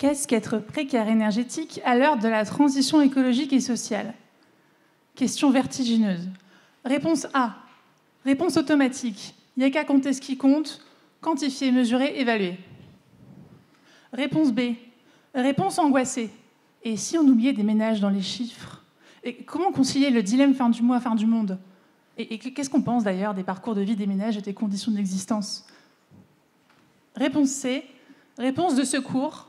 Qu'est-ce qu'être précaire énergétique à l'heure de la transition écologique et sociale? Question vertigineuse. Réponse A. Réponse automatique. Il n'y a qu'à compter ce qui compte, quantifier, mesurer, évaluer. Réponse B. Réponse angoissée. Et si on oubliait des ménages dans les chiffres? Et comment concilier le dilemme fin du mois, fin du monde? Et qu'est-ce qu'on pense d'ailleurs des parcours de vie des ménages et des conditions d'existence? Réponse C. Réponse de secours.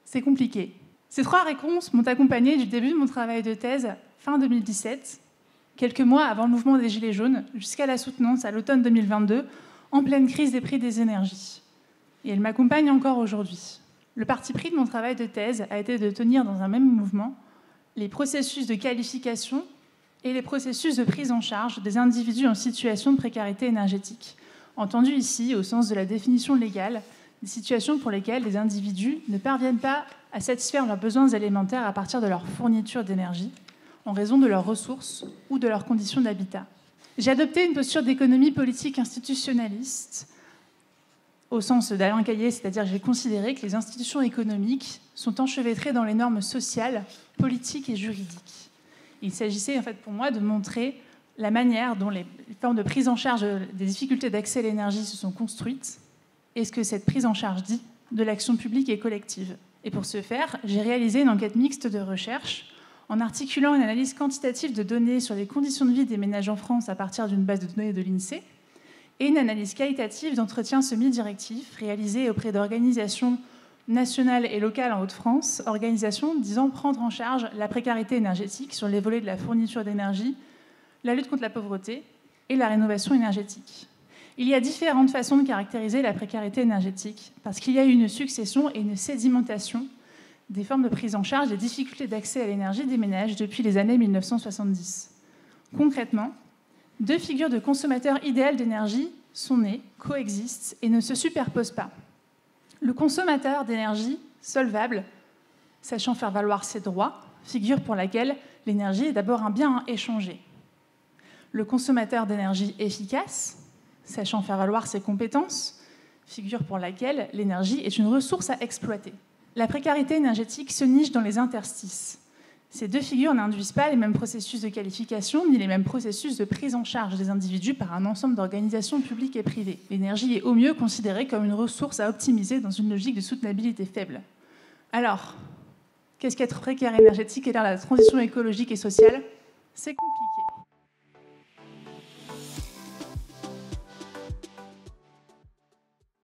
C'est compliqué. Ces 3 réponses m'ont accompagnée du début de mon travail de thèse, fin 2017, quelques mois avant le mouvement des Gilets jaunes, jusqu'à la soutenance à l'automne 2022, en pleine crise des prix des énergies. Et elle m'accompagne encore aujourd'hui. Le parti pris de mon travail de thèse a été de tenir dans un même mouvement les processus de qualification et les processus de prise en charge des individus en situation de précarité énergétique. Entendu ici, au sens de la définition légale, des situations pour lesquelles les individus ne parviennent pas à satisfaire leurs besoins élémentaires à partir de leur fourniture d'énergie, en raison de leurs ressources ou de leurs conditions d'habitat. J'ai adopté une posture d'économie politique institutionnaliste, au sens d'Alain Caillé, c'est-à-dire que j'ai considéré que les institutions économiques sont enchevêtrées dans les normes sociales, politiques et juridiques. Il s'agissait en fait pour moi de montrer la manière dont les formes de prise en charge des difficultés d'accès à l'énergie se sont construites et ce que cette prise en charge dit de l'action publique et collective. Et pour ce faire, j'ai réalisé une enquête mixte de recherche en articulant une analyse quantitative de données sur les conditions de vie des ménages en France à partir d'une base de données de l'INSEE et une analyse qualitative d'entretien semi-directif réalisée auprès d'organisations nationales et locales en Hauts-de-France, organisations disant prendre en charge la précarité énergétique sur les volets de la fourniture d'énergie, la lutte contre la pauvreté et la rénovation énergétique. Il y a différentes façons de caractériser la précarité énergétique, parce qu'il y a une succession et une sédimentation des formes de prise en charge des difficultés d'accès à l'énergie des ménages depuis les années 1970. Concrètement, 2 figures de consommateurs idéal d'énergie sont nées, coexistent et ne se superposent pas. Le consommateur d'énergie solvable, sachant faire valoir ses droits, figure pour laquelle l'énergie est d'abord un bien à échanger. Le consommateur d'énergie efficace, sachant faire valoir ses compétences, figure pour laquelle l'énergie est une ressource à exploiter. La précarité énergétique se niche dans les interstices. Ces 2 figures n'induisent pas les mêmes processus de qualification ni les mêmes processus de prise en charge des individus par un ensemble d'organisations publiques et privées. L'énergie est au mieux considérée comme une ressource à optimiser dans une logique de soutenabilité faible. Alors, qu'est-ce qu'être précaire énergétique et dans la transition écologique et sociale? C'est